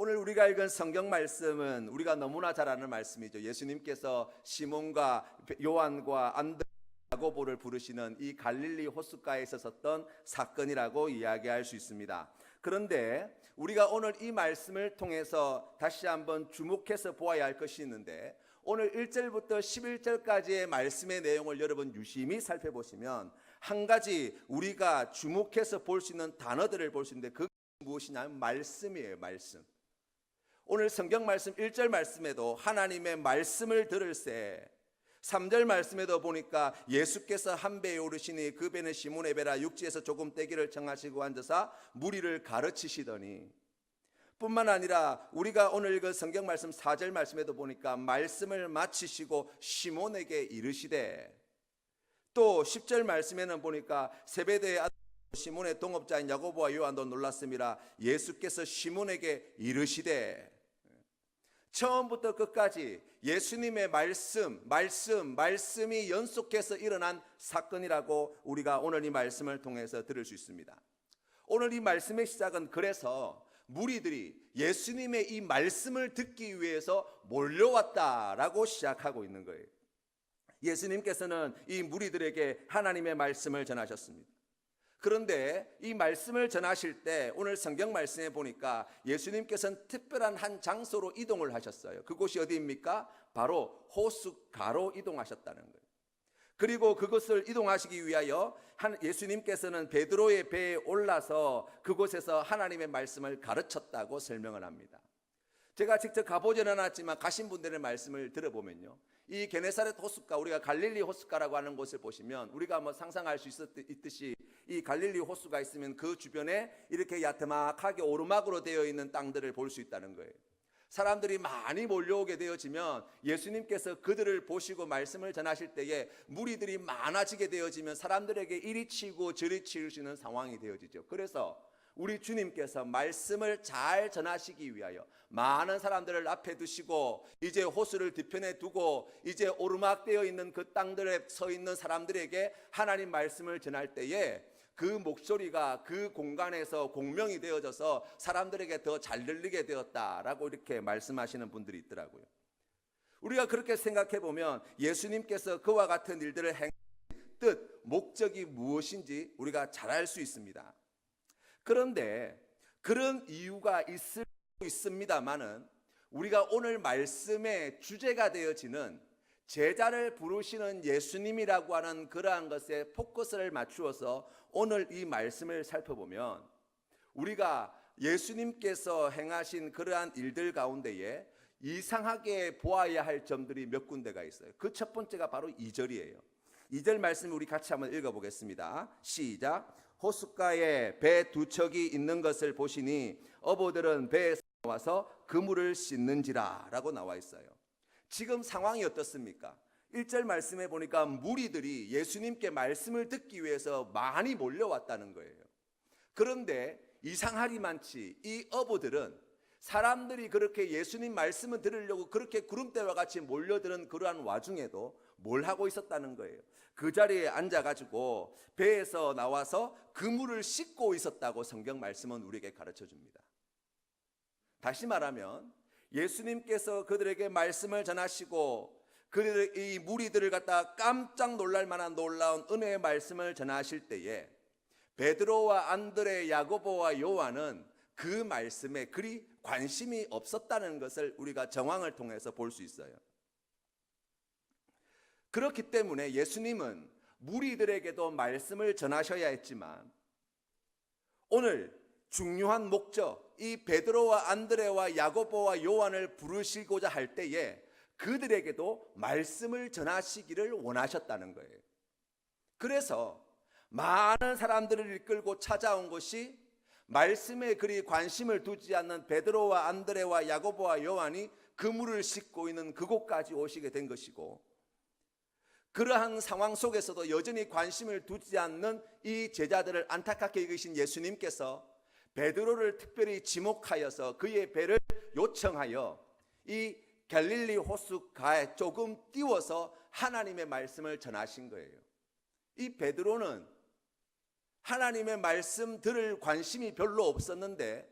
오늘 우리가 읽은 성경 말씀은 우리가 너무나 잘 아는 말씀이죠. 예수님께서 시몬과 요한과 안드레, 야고보를 부르시는 이 갈릴리 호숫가에 있었던 사건이라고 이야기할 수 있습니다. 그런데 우리가 오늘 이 말씀을 통해서 다시 한번 주목해서 보아야 할 것이 있는데, 오늘 1절부터 11절까지의 말씀의 내용을 여러분 유심히 살펴보시면 한 가지 우리가 주목해서 볼 수 있는 단어들을 볼 수 있는데, 그게 무엇이냐면 말씀이에요. 말씀. 오늘 성경 말씀 1절 말씀에도 하나님의 말씀을 들을새, 3절 말씀에도 보니까 예수께서 한 배에 오르시니 그 배는 시몬의 배라 육지에서 조금 떼기를 청하시고 앉아서 무리를 가르치시더니, 뿐만 아니라 우리가 오늘 읽은 성경 말씀 4절 말씀에도 보니까 말씀을 마치시고 시몬에게 이르시되, 또 10절 말씀에는 보니까 세베대의 아들 시몬의 동업자인 야고보와 요한도 놀랐음이라 예수께서 시몬에게 이르시되, 처음부터 끝까지 예수님의 말씀이 연속해서 일어난 사건이라고 우리가 오늘 이 말씀을 통해서 들을 수 있습니다. 오늘 이 말씀의 시작은 그래서 무리들이 예수님의 이 말씀을 듣기 위해서 몰려왔다라고 시작하고 있는 거예요. 예수님께서는 이 무리들에게 하나님의 말씀을 전하셨습니다. 그런데 이 말씀을 전하실 때 오늘 성경 말씀에 보니까 예수님께서는 특별한 한 장소로 이동을 하셨어요. 그곳이 어디입니까? 바로 호숫가로 이동하셨다는 거예요. 그리고 그것을 이동하시기 위하여 예수님께서는 베드로의 배에 올라서 그곳에서 하나님의 말씀을 가르쳤다고 설명을 합니다. 제가 직접 가보지는 않았지만 가신 분들의 말씀을 들어보면요, 이 게네사렛 호숫가, 우리가 갈릴리 호숫가라고 하는 곳을 보시면 우리가 뭐 상상할 수 있듯이 이 갈릴리 호수가 있으면 그 주변에 이렇게 야트막하게 오르막으로 되어 있는 땅들을 볼 수 있다는 거예요. 사람들이 많이 몰려오게 되어지면 예수님께서 그들을 보시고 말씀을 전하실 때에 무리들이 많아지게 되어지면 사람들에게 이리 치고 저리 치우시는 상황이 되어지죠. 그래서 우리 주님께서 말씀을 잘 전하시기 위하여 많은 사람들을 앞에 두시고 이제 호수를 뒤편에 두고 이제 오르막되어 있는 그 땅들에 서 있는 사람들에게 하나님 말씀을 전할 때에 그 목소리가 그 공간에서 공명이 되어져서 사람들에게 더 잘 들리게 되었다라고 이렇게 말씀하시는 분들이 있더라고요. 우리가 그렇게 생각해 보면 예수님께서 그와 같은 일들을 행한 뜻, 목적이 무엇인지 우리가 잘 알 수 있습니다. 그런데 그런 이유가 있을 수 있습니다만은 우리가 오늘 말씀의 주제가 되어지는 제자를 부르시는 예수님이라고 하는 그러한 것에 포커스를 맞추어서 오늘 이 말씀을 살펴보면 우리가 예수님께서 행하신 그러한 일들 가운데에 이상하게 보아야 할 점들이 몇 군데가 있어요. 그 첫 번째가 바로 2절이에요. 2절 말씀 우리 같이 한번 읽어보겠습니다. 시작. 호숫가에 배 두 척이 있는 것을 보시니 어부들은 배에서 나와서 그물을 씻는지라 라고 나와 있어요. 지금 상황이 어떻습니까? 1절 말씀에 보니까 무리들이 예수님께 말씀을 듣기 위해서 많이 몰려왔다는 거예요. 그런데 이상하리만치 이 어부들은 사람들이 그렇게 예수님 말씀을 들으려고 그렇게 구름대와 같이 몰려드는 그러한 와중에도 뭘 하고 있었다는 거예요. 그 자리에 앉아가지고 배에서 나와서 그물을 씻고 있었다고 성경 말씀은 우리에게 가르쳐 줍니다. 다시 말하면 예수님께서 그들에게 말씀을 전하시고 이 무리들을 갖다 깜짝 놀랄 만한 놀라운 은혜의 말씀을 전하실 때에 베드로와 안드레, 야고보와 요한은 그 말씀에 그리 관심이 없었다는 것을 우리가 정황을 통해서 볼 수 있어요. 그렇기 때문에 예수님은 무리들에게도 말씀을 전하셔야 했지만 오늘 중요한 목적, 이 베드로와 안드레와 야고보와 요한을 부르시고자 할 때에 그들에게도 말씀을 전하시기를 원하셨다는 거예요. 그래서 많은 사람들을 이끌고 찾아온 것이 말씀에 그리 관심을 두지 않는 베드로와 안드레와 야고보와 요한이 그물을 씻고 있는 그곳까지 오시게 된 것이고, 그러한 상황 속에서도 여전히 관심을 두지 않는 이 제자들을 안타깝게 여기신 예수님께서 베드로를 특별히 지목하여서 그의 배를 요청하여 이 갈릴리 호숫가에 조금 띄워서 하나님의 말씀을 전하신 거예요. 이 베드로는 하나님의 말씀 들을 관심이 별로 없었는데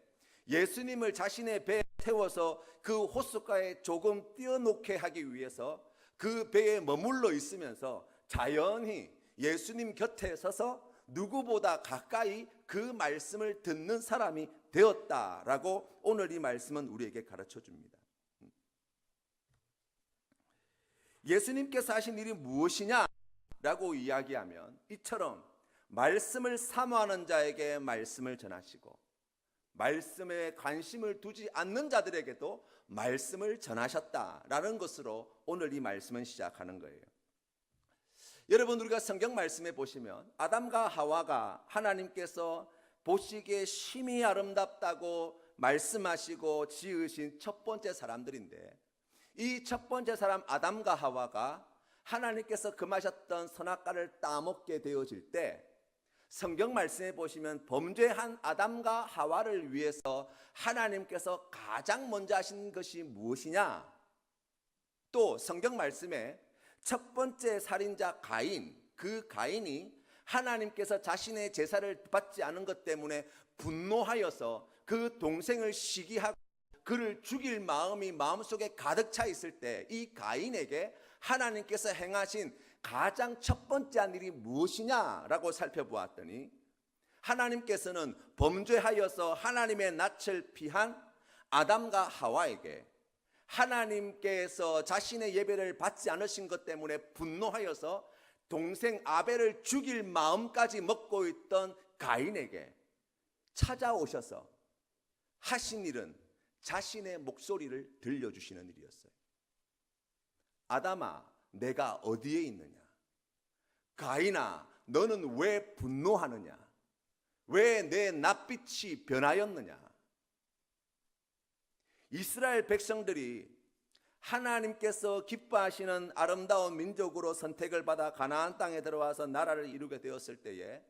예수님을 자신의 배에 태워서 그 호숫가에 조금 띄워놓게 하기 위해서 그 배에 머물러 있으면서 자연히 예수님 곁에 서서 누구보다 가까이 그 말씀을 듣는 사람이 되었다라고 오늘 이 말씀은 우리에게 가르쳐 줍니다. 예수님께서 하신 일이 무엇이냐라고 이야기하면 이처럼 말씀을 사모하는 자에게 말씀을 전하시고 말씀에 관심을 두지 않는 자들에게도 말씀을 전하셨다라는 것으로 오늘 이 말씀은 시작하는 거예요. 여러분, 우리가 성경 말씀에 보시면 아담과 하와가 하나님께서 보시기에 심히 아름답다고 말씀하시고 지으신 첫 번째 사람들인데, 이 첫 번째 사람 아담과 하와가 하나님께서 금하셨던 선악과를 따먹게 되어질 때 성경 말씀에 보시면 범죄한 아담과 하와를 위해서 하나님께서 가장 먼저 하신 것이 무엇이냐? 또 성경 말씀에 첫 번째 살인자 가인, 그 가인이 하나님께서 자신의 제사를 받지 않은 것 때문에 분노하여서 그 동생을 시기하고 그를 죽일 마음이 마음속에 가득 차 있을 때 이 가인에게 하나님께서 행하신 가장 첫 번째 한 일이 무엇이냐라고 살펴보았더니 하나님께서는 범죄하여서 하나님의 낯을 피한 아담과 하와에게 하나님께서 자신의 예배를 받지 않으신 것 때문에 분노하여서 동생 아벨을 죽일 마음까지 먹고 있던 가인에게 찾아오셔서 하신 일은 자신의 목소리를 들려주시는 일이었어요. 아담아, 내가 어디에 있느냐? 가인아, 너는 왜 분노하느냐? 왜 내 낯빛이 변하였느냐? 이스라엘 백성들이 하나님께서 기뻐하시는 아름다운 민족으로 선택을 받아 가나안 땅에 들어와서 나라를 이루게 되었을 때에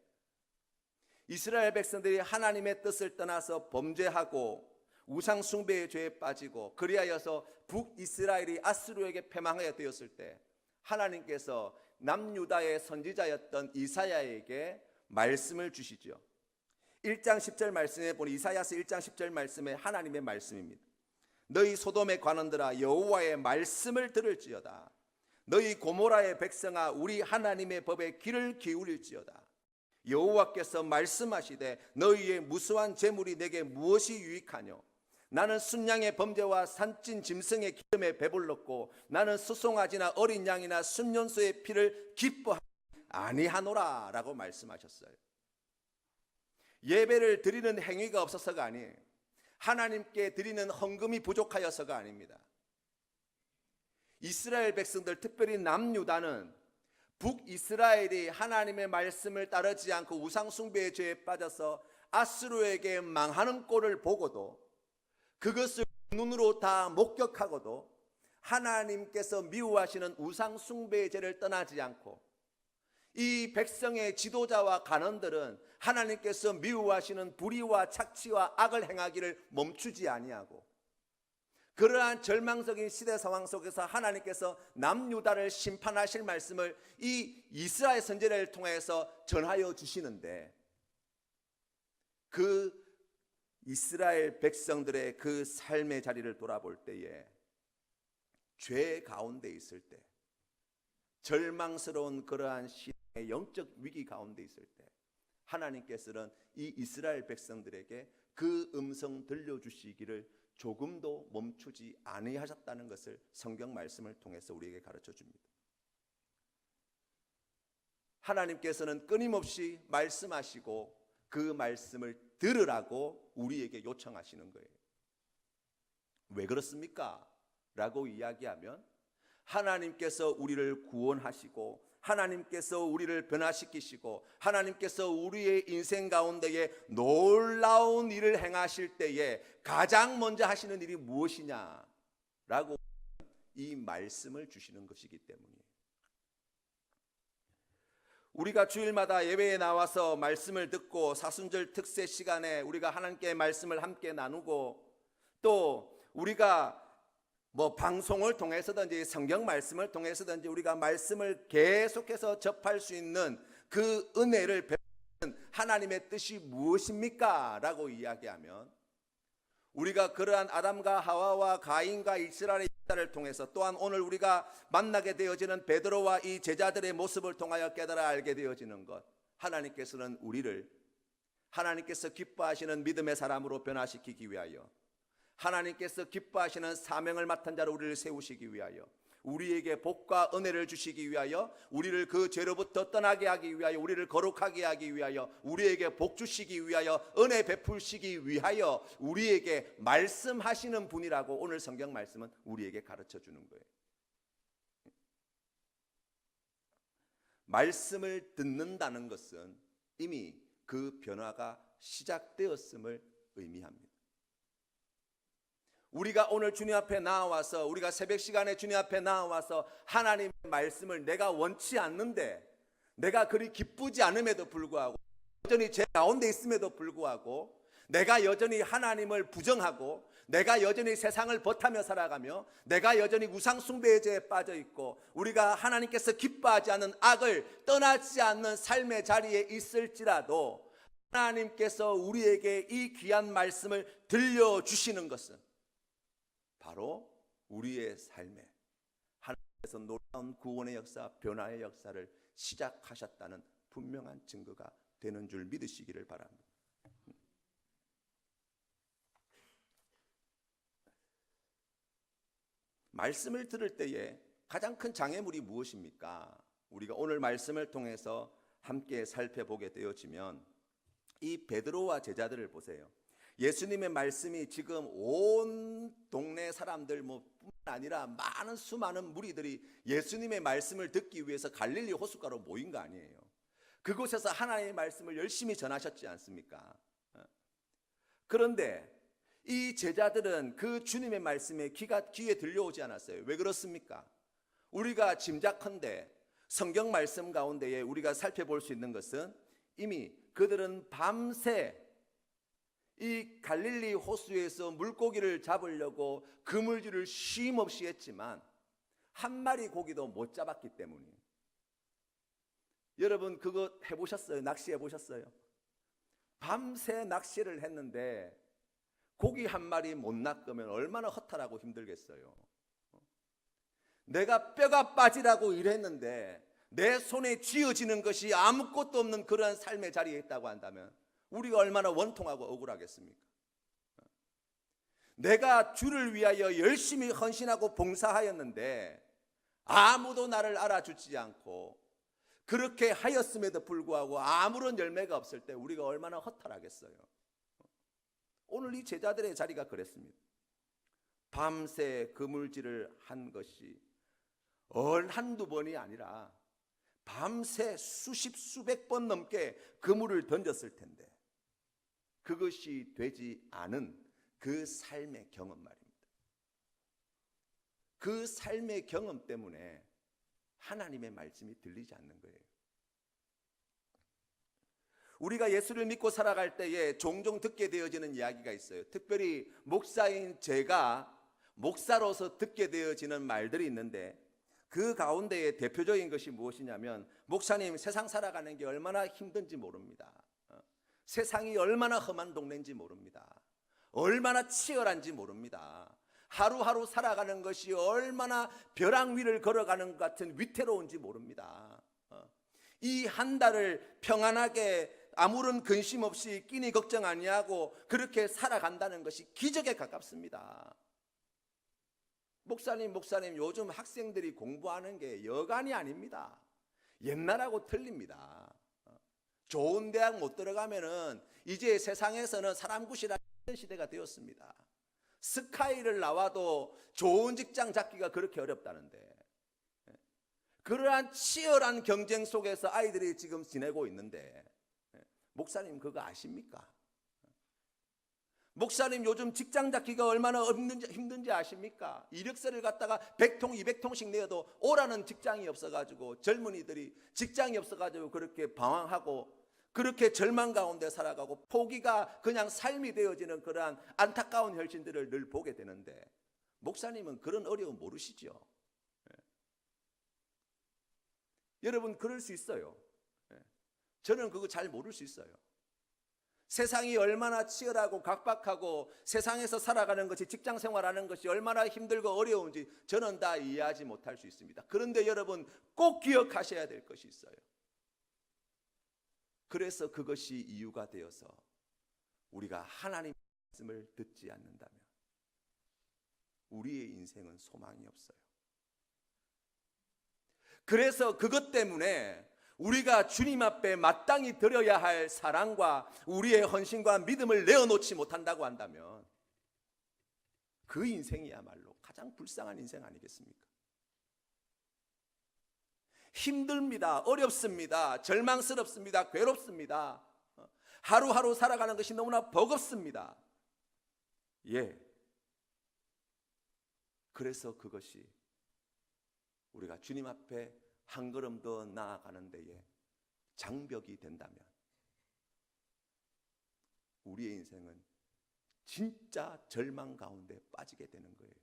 이스라엘 백성들이 하나님의 뜻을 떠나서 범죄하고 우상 숭배의 죄에 빠지고 그리하여서 북이스라엘이 아수르에게 패망하게 되었을 때 하나님께서 남유다의 선지자였던 이사야에게 말씀을 주시죠. 1장 10절 말씀에 보니 이사야서 1장 10절 말씀에 하나님의 말씀입니다. 너희 소돔의 관원들아 여호와의 말씀을 들을지어다. 너희 고모라의 백성아 우리 하나님의 법에 귀를 기울일지어다. 여호와께서 말씀하시되 너희의 무수한 재물이 내게 무엇이 유익하뇨? 나는 순양의 범죄와 산찐 짐승의 기름에 배불렀고 나는 수송아지나 어린 양이나 순년소의 피를 기뻐하지 아니하노라 라고 말씀하셨어요. 예배를 드리는 행위가 없어서가 아니에요. 하나님께 드리는 헌금이 부족하여서가 아닙니다. 이스라엘 백성들, 특별히 남유다는 북이스라엘이 하나님의 말씀을 따르지 않고 우상숭배의 죄에 빠져서 아수르에게 망하는 꼴을 보고도 그것을 눈으로 다 목격하고도 하나님께서 미워하시는 우상숭배의 죄를 떠나지 않고 이 백성의 지도자와 간원들은 하나님께서 미워하시는 불의와 착취와 악을 행하기를 멈추지 아니하고 그러한 절망적인 시대 상황 속에서 하나님께서 남유다를 심판하실 말씀을 이 이스라엘 선지자를 통해서 전하여 주시는데 그 이스라엘 백성들의 그 삶의 자리를 돌아볼 때에 죄 가운데 있을 때 절망스러운 그러한 시대의 영적 위기 가운데 있을 때 하나님께서는 이 이스라엘 백성들에게 그 음성 들려주시기를 조금도 멈추지 아니하셨다는 것을 성경 말씀을 통해서 우리에게 가르쳐 줍니다. 하나님께서는 끊임없이 말씀하시고 그 말씀을 들으라고 우리에게 요청하시는 거예요. 왜 그렇습니까? 라고 이야기하면 하나님께서 우리를 구원하시고 하나님께서 우리를 변화시키시고 하나님께서 우리의 인생 가운데에 놀라운 일을 행하실 때에 가장 먼저 하시는 일이 무엇이냐라고 이 말씀을 주시는 것이기 때문이에요. 우리가 주일마다 예배에 나와서 말씀을 듣고 사순절 특세 시간에 우리가 하나님께 말씀을 함께 나누고 또 우리가 방송을 통해서든지 성경 말씀을 통해서든지 우리가 말씀을 계속해서 접할 수 있는 그 은혜를 베푸는 하나님의 뜻이 무엇입니까? 라고 이야기하면 우리가 그러한 아담과 하와와 가인과 이스라엘의 역사를 통해서 또한 오늘 우리가 만나게 되어지는 베드로와 이 제자들의 모습을 통하여 깨달아 알게 되어지는 것, 하나님께서는 우리를 하나님께서 기뻐하시는 믿음의 사람으로 변화시키기 위하여, 하나님께서 기뻐하시는 사명을 맡은 자로 우리를 세우시기 위하여, 우리에게 복과 은혜를 주시기 위하여, 우리를 그 죄로부터 떠나게 하기 위하여, 우리를 거룩하게 하기 위하여, 우리에게 복 주시기 위하여, 은혜 베푸시기 위하여 우리에게 말씀하시는 분이라고 오늘 성경 말씀은 우리에게 가르쳐 주는 거예요. 말씀을 듣는다는 것은 이미 그 변화가 시작되었음을 의미합니다. 우리가 오늘 주님 앞에 나와서, 우리가 새벽 시간에 주님 앞에 나와서 하나님의 말씀을 내가 원치 않는데, 내가 그리 기쁘지 않음에도 불구하고, 여전히 제 가운데 있음에도 불구하고, 내가 여전히 하나님을 부정하고, 내가 여전히 세상을 버타며 살아가며, 내가 여전히 우상숭배의 죄에 빠져 있고, 우리가 하나님께서 기뻐하지 않는 악을 떠나지 않는 삶의 자리에 있을지라도 하나님께서 우리에게 이 귀한 말씀을 들려주시는 것은 바로 우리의 삶에 하나님께서 놀라운 구원의 역사, 변화의 역사를 시작하셨다는 분명한 증거가 되는 줄 믿으시기를 바랍니다. 말씀을 들을 때에 가장 큰 장애물이 무엇입니까? 우리가 오늘 말씀을 통해서 함께 살펴보게 되어지면 이 베드로와 제자들을 보세요. 예수님의 말씀이 지금 온 동네 사람들 뿐만 아니라 많은 수많은 무리들이 예수님의 말씀을 듣기 위해서 갈릴리 호숫가로 모인 거 아니에요. 그곳에서 하나님의 말씀을 열심히 전하셨지 않습니까? 그런데 이 제자들은 그 주님의 말씀에 귀에 들려오지 않았어요. 왜 그렇습니까? 우리가 짐작컨대 성경 말씀 가운데에 우리가 살펴볼 수 있는 것은 이미 그들은 밤새 이 갈릴리 호수에서 물고기를 잡으려고 그물질을 쉼없이 했지만 한 마리 고기도 못 잡았기 때문이에요. 여러분 그거 해보셨어요? 낚시 해보셨어요? 밤새 낚시를 했는데 고기 한 마리 못 낚으면 얼마나 허탈하고 힘들겠어요. 내가 뼈가 빠지라고 일했는데 내 손에 쥐어지는 것이 아무것도 없는 그러한 삶의 자리에 있다고 한다면 우리가 얼마나 원통하고 억울하겠습니까? 내가 주를 위하여 열심히 헌신하고 봉사하였는데 아무도 나를 알아주지 않고 그렇게 하였음에도 불구하고 아무런 열매가 없을 때 우리가 얼마나 허탈하겠어요. 오늘 이 제자들의 자리가 그랬습니다. 밤새 그물질을 한 것이 한두 번이 아니라 밤새 수십 수백 번 넘게 그물을 던졌을 텐데 그것이 되지 않은 그 삶의 경험 말입니다. 그 삶의 경험 때문에 하나님의 말씀이 들리지 않는 거예요. 우리가 예수를 믿고 살아갈 때에 종종 듣게 되어지는 이야기가 있어요. 특별히 목사인 제가 목사로서 듣게 되어지는 말들이 있는데 그 가운데에 대표적인 것이 무엇이냐면 목사님 세상 살아가는 게 얼마나 힘든지 모릅니다. 세상이 얼마나 험한 동네인지 모릅니다. 얼마나 치열한지 모릅니다. 하루하루 살아가는 것이 얼마나 벼랑 위를 걸어가는 것 같은 위태로운지 모릅니다. 이 한 달을 평안하게 아무런 근심 없이 끼니 걱정 아니하고 그렇게 살아간다는 것이 기적에 가깝습니다. 목사님 요즘 학생들이 공부하는 게 여간이 아닙니다. 옛날하고 틀립니다. 좋은 대학 못 들어가면은 이제 세상에서는 사람 구실하는 시대가 되었습니다. 스카이를 나와도 좋은 직장 잡기가 그렇게 어렵다는데 그러한 치열한 경쟁 속에서 아이들이 지금 지내고 있는데 목사님 그거 아십니까? 목사님 요즘 직장 잡기가 얼마나 힘든지 아십니까? 이력서를 갖다가 100통 200통씩 내어도 오라는 직장이 없어가지고 젊은이들이 직장이 없어가지고 그렇게 방황하고 그렇게 절망 가운데 살아가고 포기가 그냥 삶이 되어지는 그러한 안타까운 현실들을 늘 보게 되는데 목사님은 그런 어려움 모르시죠? 여러분 그럴 수 있어요. 저는 그거 잘 모를 수 있어요. 세상이 얼마나 치열하고 각박하고 세상에서 살아가는 것이, 직장 생활하는 것이 얼마나 힘들고 어려운지 저는 다 이해하지 못할 수 있습니다. 그런데 여러분 꼭 기억하셔야 될 것이 있어요. 그래서 그것이 이유가 되어서 우리가 하나님의 말씀을 듣지 않는다면 우리의 인생은 소망이 없어요. 그래서 그것 때문에 우리가 주님 앞에 마땅히 드려야 할 사랑과 우리의 헌신과 믿음을 내어놓지 못한다고 한다면 그 인생이야말로 가장 불쌍한 인생 아니겠습니까? 힘듭니다. 어렵습니다. 절망스럽습니다. 괴롭습니다. 하루하루 살아가는 것이 너무나 버겁습니다. 예. 그래서 그것이 우리가 주님 앞에 한 걸음 더 나아가는 데에 장벽이 된다면 우리의 인생은 진짜 절망 가운데 빠지게 되는 거예요.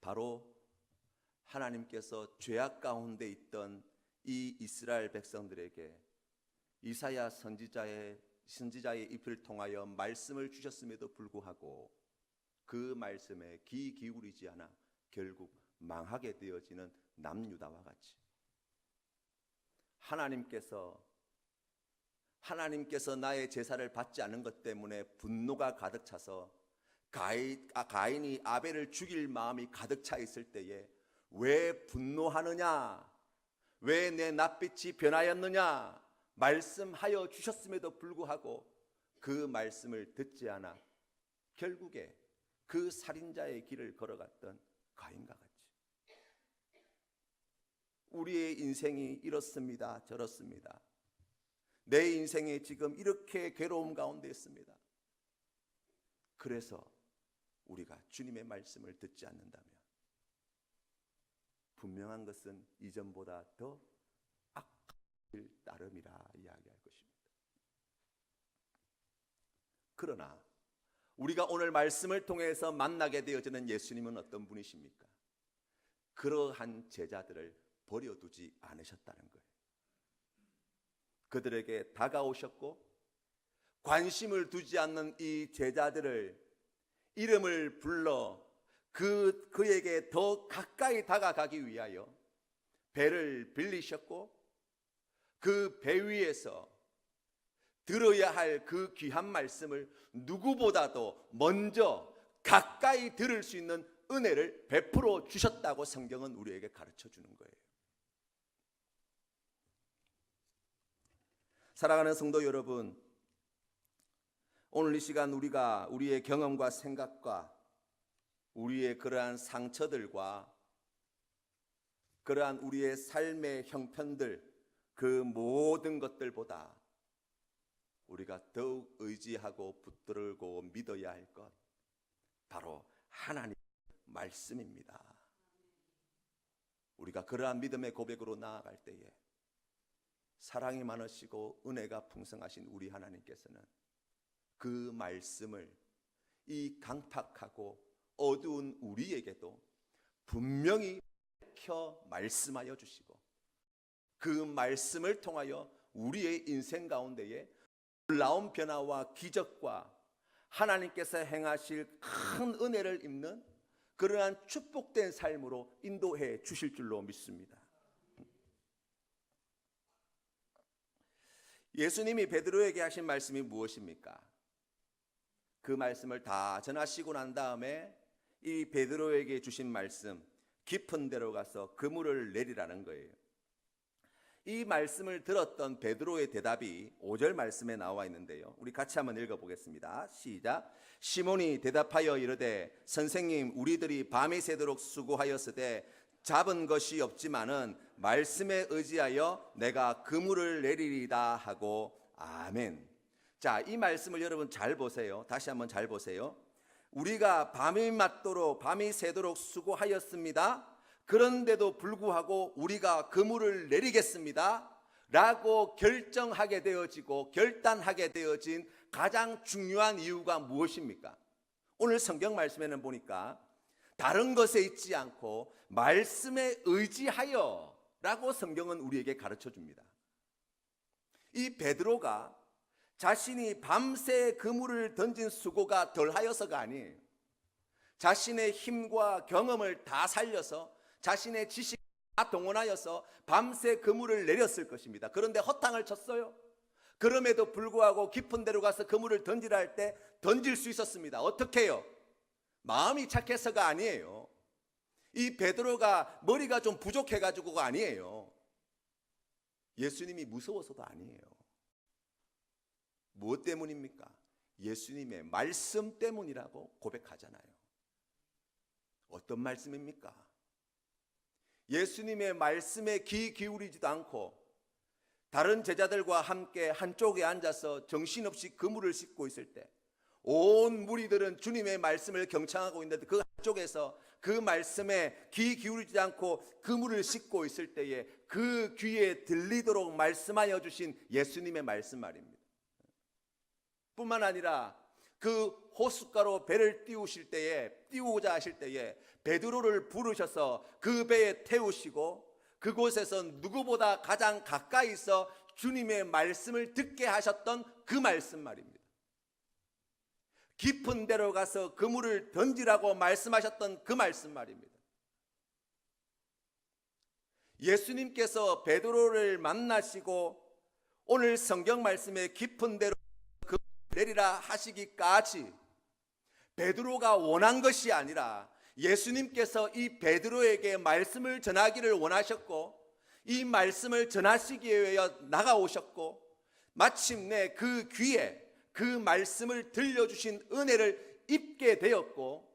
바로 하나님께서 죄악 가운데 있던 이 이스라엘 백성들에게 이사야 선지자의 입을 통하여 말씀을 주셨음에도 불구하고 그 말씀에 귀 기울이지 않아 결국 망하게 되어지는 남유다와 같이 하나님께서 나의 제사를 받지 않은 것 때문에 분노가 가득 차서 가인이 아벨을 죽일 마음이 가득 차 있을 때에 왜 분노하느냐, 왜 내 낯빛이 변하였느냐 말씀하여 주셨음에도 불구하고 그 말씀을 듣지 않아 결국에 그 살인자의 길을 걸어갔던 가인과 같이 우리의 인생이 이렇습니다. 저렇습니다. 내 인생이 지금 이렇게 괴로움 가운데 있습니다. 그래서 우리가 주님의 말씀을 듣지 않는다면 분명한 것은 이전보다 더 악할 따름이라 이야기할 것입니다. 그러나 우리가 오늘 말씀을 통해서 만나게 되어지는 예수님은 어떤 분이십니까? 그러한 제자들을 버려두지 않으셨다는 거예요. 그들에게 다가오셨고 관심을 두지 않는 이 제자들을 이름을 불러 그에게 더 가까이 다가가기 위하여 배를 빌리셨고 그 배 위에서 들어야 할 그 귀한 말씀을 누구보다도 먼저 가까이 들을 수 있는 은혜를 베풀어 주셨다고 성경은 우리에게 가르쳐 주는 거예요. 사랑하는 성도 여러분, 오늘 이 시간 우리가 우리의 경험과 생각과 우리의 그러한 상처들과 그러한 우리의 삶의 형편들, 그 모든 것들보다 우리가 더욱 의지하고 붙들고 믿어야 할 것, 바로 하나님의 말씀입니다. 우리가 그러한 믿음의 고백으로 나아갈 때에 사랑이 많으시고 은혜가 풍성하신 우리 하나님께서는 그 말씀을 이 강팍하고 어두운 우리에게도 분명히 밝혀 말씀하여 주시고 그 말씀을 통하여 우리의 인생 가운데에 놀라운 변화와 기적과 하나님께서 행하실 큰 은혜를 입는 그러한 축복된 삶으로 인도해 주실 줄로 믿습니다. 예수님이 베드로에게 하신 말씀이 무엇입니까? 그 말씀을 다 전하시고 난 다음에 이 베드로에게 주신 말씀, 깊은 데로 가서 그물을 내리라는 거예요. 이 말씀을 들었던 베드로의 대답이 5절 말씀에 나와 있는데요, 우리 같이 한번 읽어보겠습니다. 시작. 시몬이 대답하여 이르되 선생님, 우리들이 밤이 새도록 수고하였으되 잡은 것이 없지만은 말씀에 의지하여 내가 그물을 내리리다 하고 아멘. 자, 이 말씀을 여러분 잘 보세요. 다시 한번 잘 보세요. 우리가 밤이 새도록 수고하였습니다. 그런데도 불구하고 우리가 그물을 내리겠습니다 라고 결정하게 되어지고 결단하게 되어진 가장 중요한 이유가 무엇입니까? 오늘 성경 말씀에는 보니까 다른 것에 있지 않고 말씀에 의지하여 라고 성경은 우리에게 가르쳐 줍니다. 이 베드로가 자신이 밤새 그물을 던진 수고가 덜하여서가 아니에요. 자신의 힘과 경험을 다 살려서 자신의 지식을 다 동원하여서 밤새 그물을 내렸을 것입니다. 그런데 허탕을 쳤어요. 그럼에도 불구하고 깊은 데로 가서 그물을 던지라 할 때 던질 수 있었습니다. 어떻게 해요? 마음이 착해서가 아니에요. 이 베드로가 머리가 좀 부족해가지고가 아니에요. 예수님이 무서워서도 아니에요. 무엇 때문입니까? 예수님의 말씀 때문이라고 고백하잖아요. 어떤 말씀입니까? 예수님의 말씀에 귀 기울이지도 않고 다른 제자들과 함께 한쪽에 앉아서 정신없이 그물을 씻고 있을 때 온 무리들은 주님의 말씀을 경청하고 있는데 그 한쪽에서 그 말씀에 귀 기울이지 않고 그물을 씻고 있을 때에 그 귀에 들리도록 말씀하여 주신 예수님의 말씀 말입니다. 뿐만 아니라 그 호숫가로 배를 띄우고자 하실 때에 베드로를 부르셔서 그 배에 태우시고 그곳에서 누구보다 가장 가까이서 주님의 말씀을 듣게 하셨던 그 말씀 말입니다. 깊은 데로 가서 그물을 던지라고 말씀하셨던 그 말씀 말입니다. 예수님께서 베드로를 만나시고 오늘 성경 말씀에 깊은 데로 그물을 내리라 하시기까지 베드로가 원한 것이 아니라 예수님께서 이 베드로에게 말씀을 전하기를 원하셨고 이 말씀을 전하시기 위해 나가오셨고 마침내 그 귀에 그 말씀을 들려주신 은혜를 입게 되었고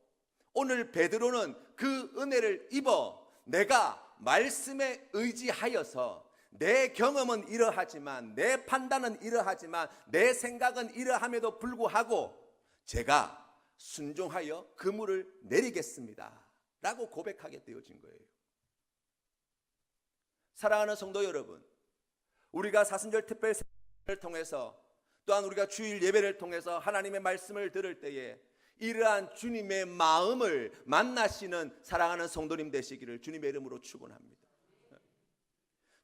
오늘 베드로는 그 은혜를 입어 내가 말씀에 의지하여서 내 경험은 이러하지만 내 판단은 이러하지만 내 생각은 이러함에도 불구하고 제가 순종하여 그물을 내리겠습니다 라고 고백하게 되어진 거예요. 사랑하는 성도 여러분, 우리가 사순절 특별 세배를 통해서 또한 우리가 주일 예배를 통해서 하나님의 말씀을 들을 때에 이러한 주님의 마음을 만나시는 사랑하는 성도님 되시기를 주님의 이름으로 축원합니다.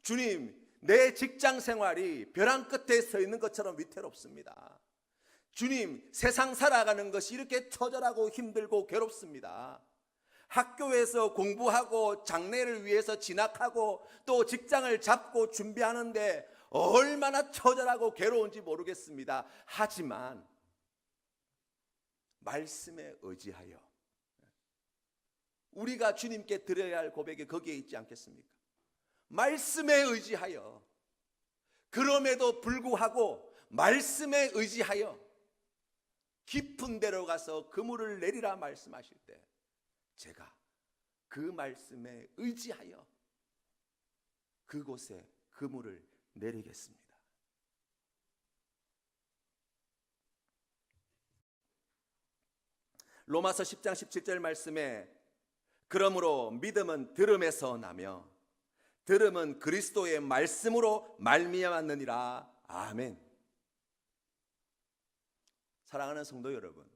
주님, 내 직장 생활이 벼랑 끝에 서 있는 것처럼 위태롭습니다. 주님, 세상 살아가는 것이 이렇게 처절하고 힘들고 괴롭습니다. 학교에서 공부하고 장래를 위해서 진학하고 또 직장을 잡고 준비하는데 얼마나 처절하고 괴로운지 모르겠습니다. 하지만 말씀에 의지하여 우리가 주님께 드려야 할 고백이 거기에 있지 않겠습니까? 말씀에 의지하여 그럼에도 불구하고 말씀에 의지하여 깊은 데로 가서 그물을 내리라 말씀하실 때 제가 그 말씀에 의지하여 그곳에 그물을 내리겠습니다. 로마서 10장 17절 말씀에 그러므로 믿음은 들음에서 나며 들음은 그리스도의 말씀으로 말미암았느니라. 아멘. 사랑하는 성도 여러분,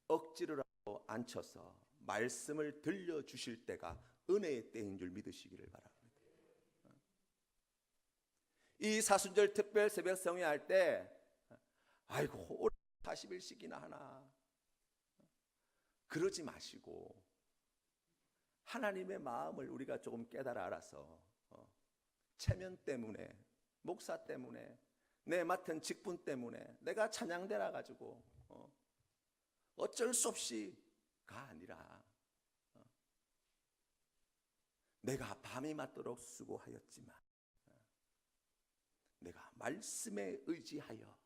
억지로라도 앉혀서 말씀을 들려주실 때가 은혜의 때인 줄 믿으시기를 바랍니다. 이 사순절 특별 새벽 성회할 때 아이고 올해 40일씩이나 하나 그러지 마시고 하나님의 마음을 우리가 조금 깨달아 알아서 체면 때문에 목사 때문에 내 맡은 직분 때문에 내가 찬양대라 가지고 어쩔 수 없이가 아니라 내가 밤이 맞도록 수고하였지만 내가 말씀에 의지하여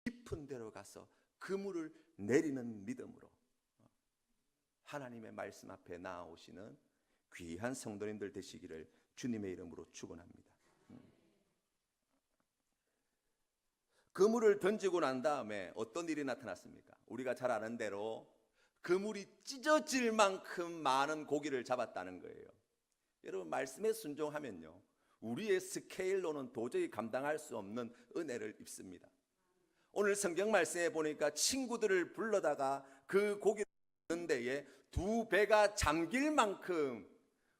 깊은 데로 가서 그물을 내리는 믿음으로 하나님의 말씀 앞에 나아오시는 귀한 성도님들 되시기를 주님의 이름으로 축원합니다. 그물을 던지고 난 다음에 어떤 일이 나타났습니까? 우리가 잘 아는 대로 그물이 찢어질 만큼 많은 고기를 잡았다는 거예요. 여러분, 말씀에 순종하면요 우리의 스케일로는 도저히 감당할 수 없는 은혜를 입습니다. 오늘 성경 말씀에 보니까 친구들을 불러다가 그 고기를 먹는 데에 2배가 잠길 만큼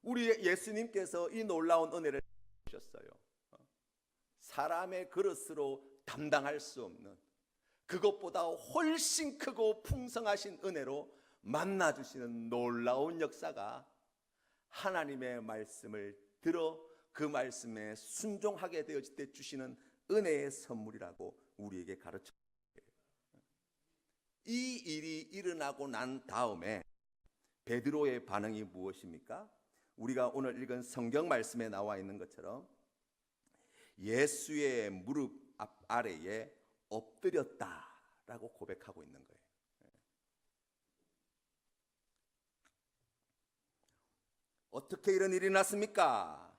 우리 예수님께서 이 놀라운 은혜를 주셨어요. 사람의 그릇으로 담당할 수 없는, 그것보다 훨씬 크고 풍성하신 은혜로 만나주시는 놀라운 역사가 하나님의 말씀을 들어 그 말씀에 순종하게 되어질 때 주시는 은혜의 선물이라고 우리에게 가르쳐 주세요. 이 일이 일어나고 난 다음에 베드로의 반응이 무엇입니까? 우리가 오늘 읽은 성경 말씀에 나와 있는 것처럼 예수의 무릎 아래에 엎드렸다라고 고백하고 있는 거예요. 어떻게 이런 일이 났습니까?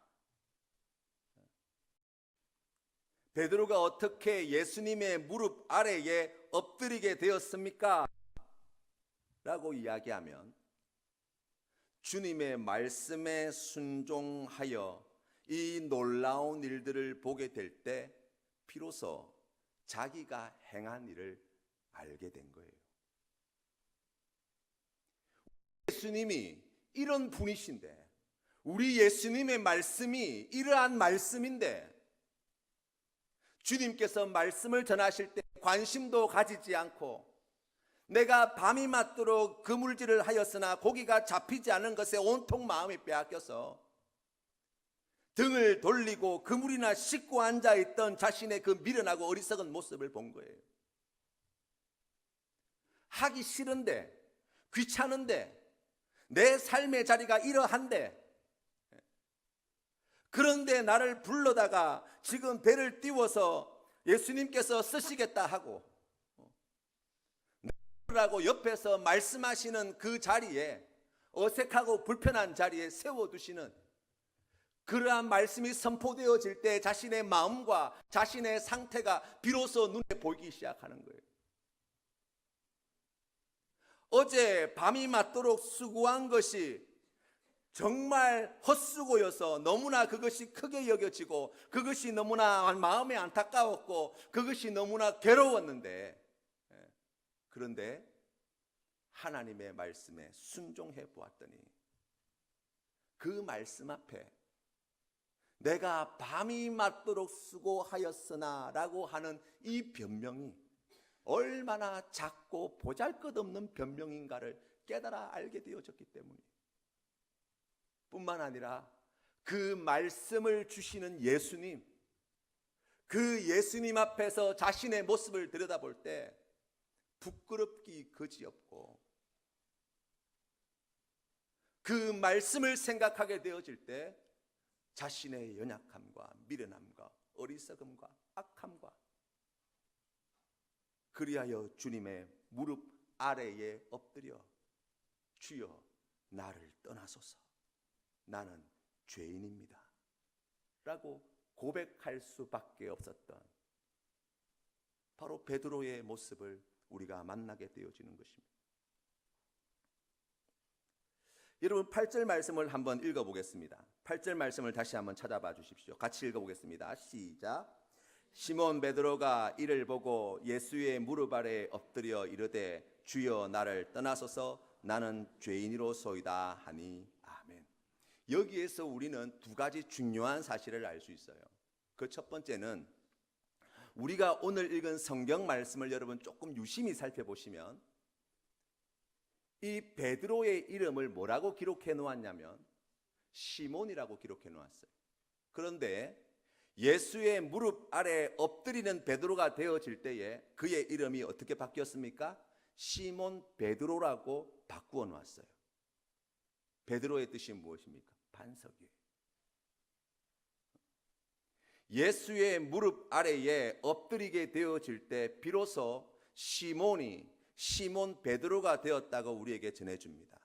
베드로가 어떻게 예수님의 무릎 아래에 엎드리게 되었습니까? 라고 이야기하면 주님의 말씀에 순종하여 이 놀라운 일들을 보게 될 때 비로소 자기가 행한 일을 알게 된 거예요. 예수님이 이런 분이신데, 우리 예수님의 말씀이 이러한 말씀인데, 주님께서 말씀을 전하실 때 관심도 가지지 않고 내가 밤이 맞도록 그물질을 하였으나 고기가 잡히지 않은 것에 온통 마음이 빼앗겨서 등을 돌리고 그물이나 씻고 앉아있던 자신의 그 미련하고 어리석은 모습을 본 거예요. 하기 싫은데, 귀찮은데, 내 삶의 자리가 이러한데, 그런데 나를 불러다가 지금 배를 띄워서 예수님께서 쓰시겠다 하고 라고 옆에서 말씀하시는 그 자리에, 어색하고 불편한 자리에 세워두시는 그러한 말씀이 선포되어질 때 자신의 마음과 자신의 상태가 비로소 눈에 보이기 시작하는 거예요. 어제 밤이 맞도록 수고한 것이 정말 헛수고여서 너무나 그것이 크게 여겨지고 그것이 너무나 마음에 안타까웠고 그것이 너무나 괴로웠는데, 그런데 하나님의 말씀에 순종해 보았더니 그 말씀 앞에 내가 밤이 맞도록 수고하였으나 라고 하는 이 변명이 얼마나 작고 보잘것없는 변명인가를 깨달아 알게 되어졌기 때문에, 뿐만 아니라 그 말씀을 주시는 예수님, 그 예수님 앞에서 자신의 모습을 들여다볼 때 부끄럽기 그지없고, 그 말씀을 생각하게 되어질 때 자신의 연약함과 미련함과 어리석음과 악함과, 그리하여 주님의 무릎 아래에 엎드려 주여 나를 떠나소서, 나는 죄인입니다 라고 고백할 수밖에 없었던 바로 베드로의 모습을 우리가 만나게 되어지는 것입니다. 여러분, 8절 말씀을 한번 읽어보겠습니다. 8절 말씀을 다시 한번 찾아봐 주십시오. 같이 읽어보겠습니다. 시작. 시몬 베드로가 이를 보고 예수의 무릎 아래 엎드려 이르되 주여 나를 떠나소서, 나는 죄인이로소이다 하니. 아멘. 여기에서 우리는 두 가지 중요한 사실을 알 수 있어요. 그 첫 번째는 우리가 오늘 읽은 성경 말씀을 여러분 조금 유심히 살펴보시면 이 베드로의 이름을 뭐라고 기록해 놓았냐면 시몬이라고 기록해 놓았어요. 그런데 예수의 무릎 아래 엎드리는 베드로가 되어질 때에 그의 이름이 어떻게 바뀌었습니까? 시몬 베드로라고 바꾸어 놓았어요. 베드로의 뜻이 무엇입니까? 반석이에요. 예수의 무릎 아래에 엎드리게 되어질 때 비로소 시몬이 시몬 베드로가 되었다고 우리에게 전해줍니다.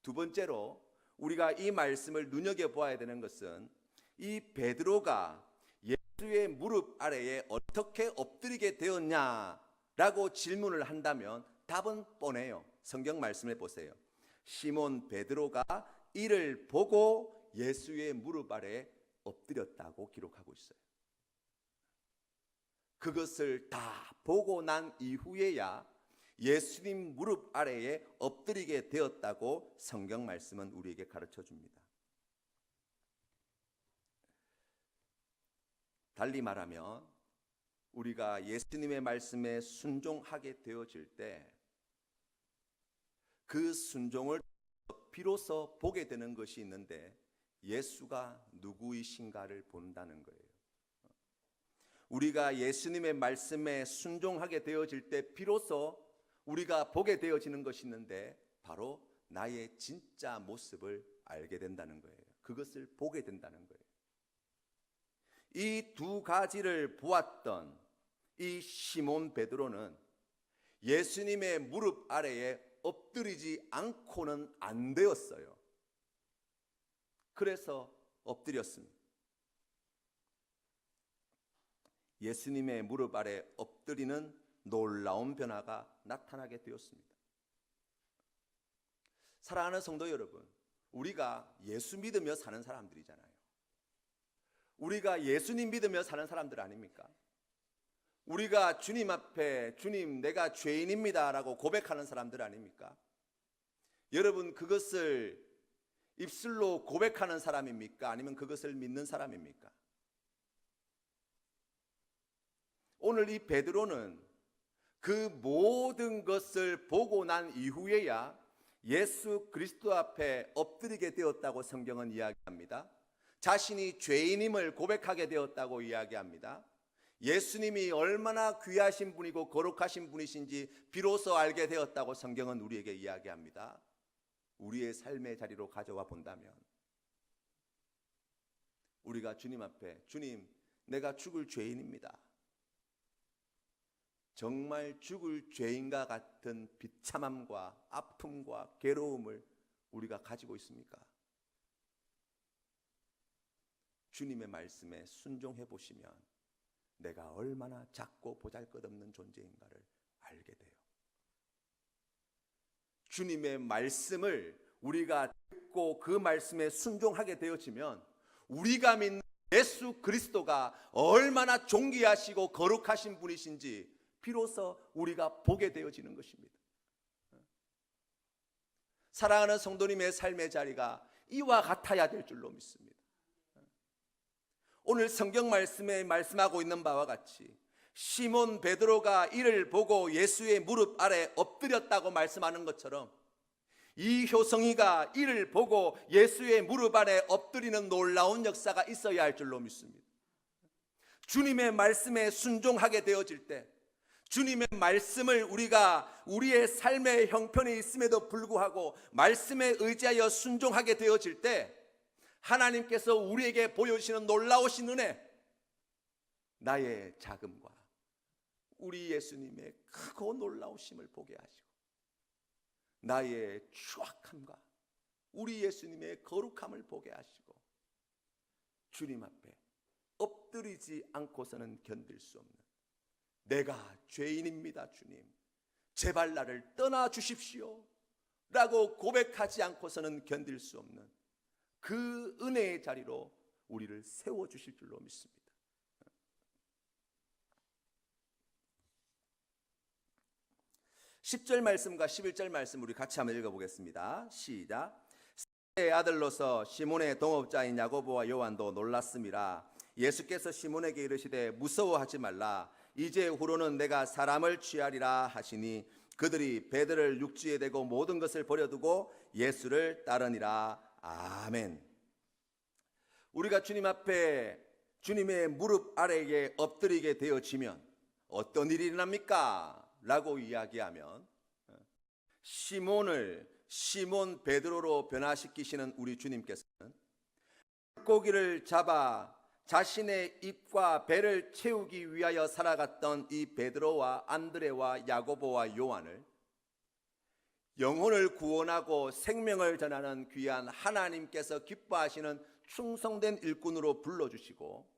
두 번째로 우리가 이 말씀을 눈여겨보아야 되는 것은 이 베드로가 예수의 무릎 아래에 어떻게 엎드리게 되었냐라고 질문을 한다면 답은 뻔해요. 성경 말씀을 보세요. 시몬 베드로가 이를 보고 예수의 무릎 아래에 엎드렸다고 기록하고 있어요. 그것을 다 보고 난 이후에야 예수님 무릎 아래에 엎드리게 되었다고 성경 말씀은 우리에게 가르쳐 줍니다. 달리 말하면 우리가 예수님의 말씀에 순종하게 되어질 때 그 순종을 비로소 보게 되는 것이 있는데 예수가 누구이신가를 본다는 거예요. 우리가 예수님의 말씀에 순종하게 되어질 때 비로소 우리가 보게 되어지는 것이 있는데 바로 나의 진짜 모습을 알게 된다는 거예요. 그것을 보게 된다는 거예요. 이 두 가지를 보았던 이 시몬 베드로는 예수님의 무릎 아래에 엎드리지 않고는 안 되었어요. 그래서 엎드렸습니다. 예수님의 무릎 아래 엎드리는 놀라운 변화가 나타나게 되었습니다. 사랑하는 성도 여러분, 우리가 예수 믿으며 사는 사람들이잖아요. 우리가 예수님 믿으며 사는 사람들 아닙니까? 우리가 주님 앞에 주님 내가 죄인입니다 라고 고백하는 사람들 아닙니까? 여러분 그것을 입술로 고백하는 사람입니까? 아니면 그것을 믿는 사람입니까? 오늘 이 베드로는 그 모든 것을 보고 난 이후에야 예수 그리스도 앞에 엎드리게 되었다고 성경은 이야기합니다. 자신이 죄인임을 고백하게 되었다고 이야기합니다. 예수님이 얼마나 귀하신 분이고 거룩하신 분이신지 비로소 알게 되었다고 성경은 우리에게 이야기합니다. 우리의 삶의 자리로 가져와 본다면 우리가 주님 앞에 주님 내가 죽을 죄인입니다. 정말 죽을 죄인과 같은 비참함과 아픔과 괴로움을 우리가 가지고 있습니까? 주님의 말씀에 순종해 보시면 내가 얼마나 작고 보잘것없는 존재인가를 알게 돼요. 주님의 말씀을 우리가 듣고 그 말씀에 순종하게 되어지면 우리가 믿는 예수 그리스도가 얼마나 존귀하시고 거룩하신 분이신지 비로소 우리가 보게 되어지는 것입니다. 사랑하는 성도님의 삶의 자리가 이와 같아야 될 줄로 믿습니다. 오늘 성경 말씀에 말씀하고 있는 바와 같이 시몬 베드로가 이를 보고 예수의 무릎 아래 엎드렸다고 말씀하는 것처럼 이 효성이가 이를 보고 예수의 무릎 아래 엎드리는 놀라운 역사가 있어야 할 줄로 믿습니다. 주님의 말씀에 순종하게 되어질 때 주님의 말씀을 우리가 우리의 삶의 형편이 있음에도 불구하고 말씀에 의지하여 순종하게 되어질 때 하나님께서 우리에게 보여주시는 놀라우신 은혜, 나의 작음과 우리 예수님의 크고 놀라우심을 보게 하시고 나의 추악함과 우리 예수님의 거룩함을 보게 하시고 주님 앞에 엎드리지 않고서는 견딜 수 없는 내가 죄인입니다 주님 제발 나를 떠나 주십시오 라고 고백하지 않고서는 견딜 수 없는 그 은혜의 자리로 우리를 세워주실 줄로 믿습니다. 10절 말씀과 11절 말씀 우리 같이 한번 읽어보겠습니다. 시작. 세의 아들로서 시몬의 동업자인 야고보와 요한도 놀랐음이라. 예수께서 시몬에게 이르시되 무서워하지 말라. 이제후로는 내가 사람을 취하리라 하시니 그들이 배들을 육지에 대고 모든 것을 버려두고 예수를 따르니라. 아멘. 우리가 주님 앞에 주님의 무릎 아래에 엎드리게 되어지면 어떤 일이 일어납니까? 라고 이야기하면 시몬 베드로로 변화시키시는 우리 주님께서는 물고기를 잡아 자신의 입과 배를 채우기 위하여 살아갔던 이 베드로와 안드레와 야고보와 요한을 영혼을 구원하고 생명을 전하는 귀한 하나님께서 기뻐하시는 충성된 일꾼으로 불러주시고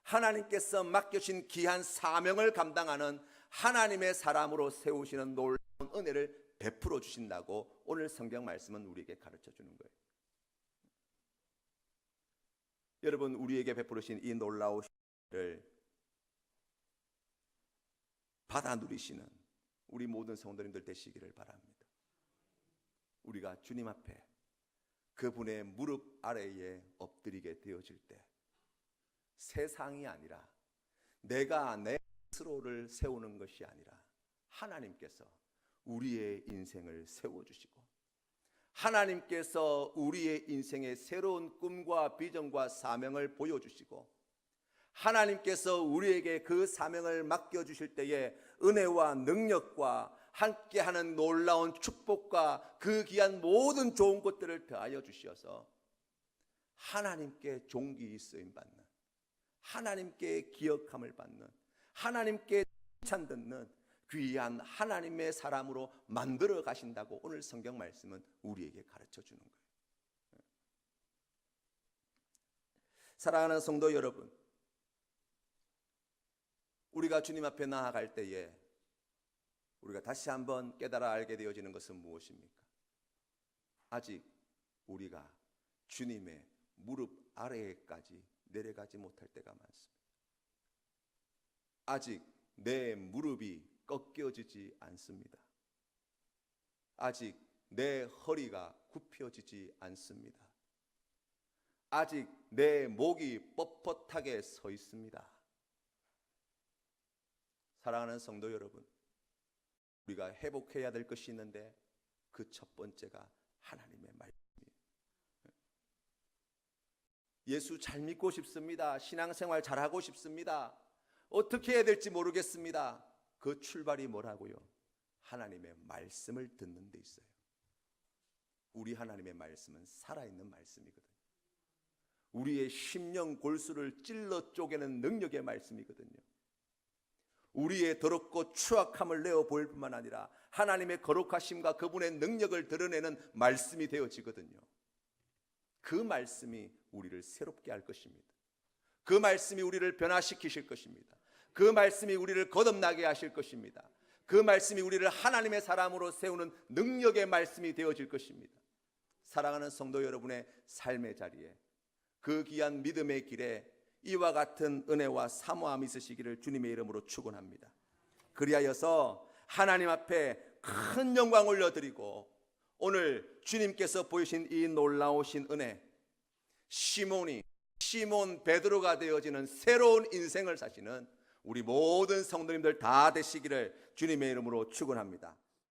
하나님께서 맡겨주신 귀한 사명을 감당하는 하나님의 사람으로 세우시는 놀라운 은혜를 베풀어 주신다고 오늘 성경 말씀은 우리에게 가르쳐 주는 거예요. 여러분 우리에게 베풀으신 이 놀라우신 은혜를 받아 누리시는 우리 모든 성도님들 되시기를 바랍니다. 우리가 주님 앞에 그분의 무릎 아래에 엎드리게 되어질 때 세상이 아니라 내가 내 스스로를 세우는 것이 아니라 하나님께서 우리의 인생을 세워주시고 하나님께서 우리의 인생의 새로운 꿈과 비전과 사명을 보여주시고 하나님께서 우리에게 그 사명을 맡겨주실 때에 은혜와 능력과 함께하는 놀라운 축복과 그 귀한 모든 좋은 것들을 더하여 주시어서 하나님께 존귀 쓰임받는, 하나님께 기억함을 받는, 하나님께 칭찬 듣는 귀한 하나님의 사람으로 만들어 가신다고 오늘 성경 말씀은 우리에게 가르쳐 주는 거예요. 사랑하는 성도 여러분, 우리가 주님 앞에 나아갈 때에 우리가 다시 한번 깨달아 알게 되어지는 것은 무엇입니까? 아직 우리가 주님의 무릎 아래에까지 내려가지 못할 때가 많습니다. 아직 내 무릎이 꺾여지지 않습니다. 아직 내 허리가 굽혀지지 않습니다. 아직 내 목이 뻣뻣하게 서 있습니다. 사랑하는 성도 여러분, 우리가 회복해야 될 것이 있는데 그 첫 번째가 하나님의 말씀이에요. 예수 잘 믿고 싶습니다. 신앙생활 잘하고 싶습니다. 어떻게 해야 될지 모르겠습니다. 그 출발이 뭐라고요? 하나님의 말씀을 듣는 데 있어요. 우리 하나님의 말씀은 살아있는 말씀이거든요. 우리의 심령 골수를 찔러 쪼개는 능력의 말씀이거든요. 우리의 더럽고 추악함을 내어 보일 뿐만 아니라 하나님의 거룩하심과 그분의 능력을 드러내는 말씀이 되어지거든요. 그 말씀이 우리를 새롭게 할 것입니다. 그 말씀이 우리를 변화시키실 것입니다. 그 말씀이 우리를 거듭나게 하실 것입니다. 그 말씀이 우리를 하나님의 사람으로 세우는 능력의 말씀이 되어질 것입니다. 사랑하는 성도 여러분의 삶의 자리에 그 귀한 믿음의 길에 이와 같은 은혜와 사모함이 있으시기를 주님의 이름으로 축원합니다. 그리하여서 하나님 앞에 큰 영광 올려드리고 오늘 주님께서 보이신 이 놀라우신 은혜, 시몬 베드로가 되어지는 새로운 인생을 사시는 우리 모든 성도님들 다 되시기를 주님의 이름으로 축원합니다.